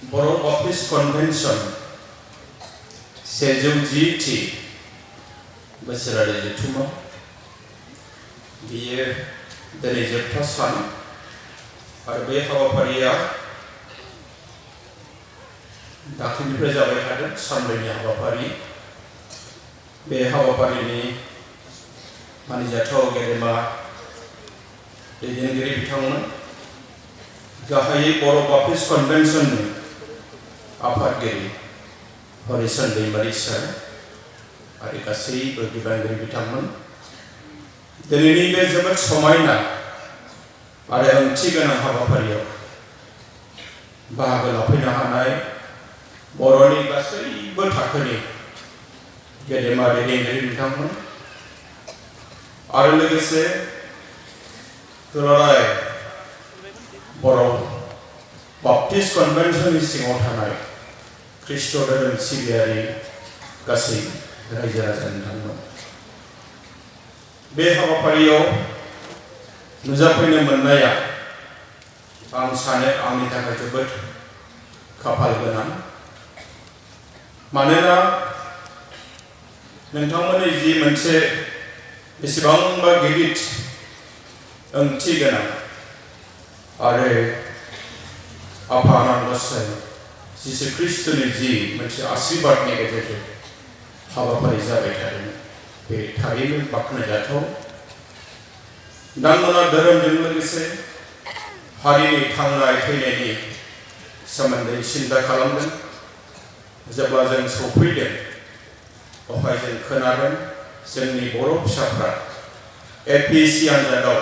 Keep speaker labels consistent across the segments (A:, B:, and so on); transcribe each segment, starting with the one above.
A: बर' Baptist convention 110थि बोसोरारि जथुम्मा बियो दिनै जोबथा सान आरो बे हाबाफारिया दाख्लैनिफ्राय जाबाय थादों सानब्रैनि हाबाफारि बे हाबाफारिनि मानिजाथाव गेदेमा दैदेनगिरि बिथांमोन गाहायै बर' बाप्टिस्ट कन्भेन्सननि आफादगिरि हरिचन्द्र दैमारि सार आरो गासैबो बिबानगिरि बिथांमोन दिनैनि बे जोबोद समायना आरो ओंथि गोनां हाबाफारियाव बाहागो लाफैनो हानाय बर'नि गासैबो थाखोनि गेदेमा दैदेनगिरि बिथांमोन आरो लोगोसे दुलाराय बर' बाप्टिस्ट कन्भेन्सननि सिङाव थानाय ख्रीष्ट धोरोम सिबियारि गासै रायजो राजा बिथांमोन बे हाबाफारियाव नुजाफैनो मोननाया आं सानो आंनि थाखाय जोबोद खाफाल गोनां मानोना नोंथांमोननि जि मोनसे बेसेबांबा गिदिर ओंथि गोनां आरो आफा आनान गसाइ जिसु ख्रीष्टनि जि मोनसे आशीर्बादनि गेजेरजों हाबाफारि जाबाय थादों बे थारैनो बाख्नायजाथाव नोंथांमोना धोरोमजों लोगोसे हारिनि थांनाय फैनायनि सोमोन्दै सिन्ता खालामदों जेब्ला जों सफैदों अहाय जों खोनादों जोंनि बर' फिसाफ्रा एपिएससि आनजादाव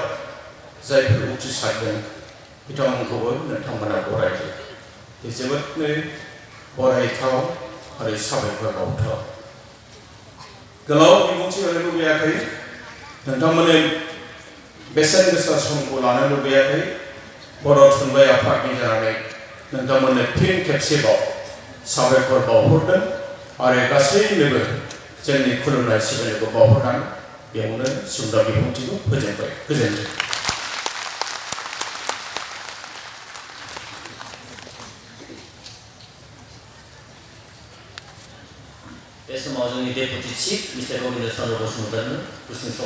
A: जायफोर उथ्रिसारदों बिथांमोनखौबो नोंथांमोना बरायदों बे जोबोदनो बरायथाव आरो साबायखर बावथाव गोलाव बिबुंथि होनो लुबैयाखै नोंथांमोननि बेसेन गोसा समखौ लानो लुबैयाखै बर' थुनलाइ आफादनि जानानै नोंथांमोननो फिन खेबसेबाव साबायखर बावहरदों आरो गासैनोबो जोंनि खुलुमनाय सिबिनायखौ बावहरनानै बेयावनो सुंद' बिबुंथिखौ फोजोबबाय गोजोन्थों।
B: बे समाव जोंनि deputy chief mister Gobinda Chandra बसुमतारिनो गुसुं सम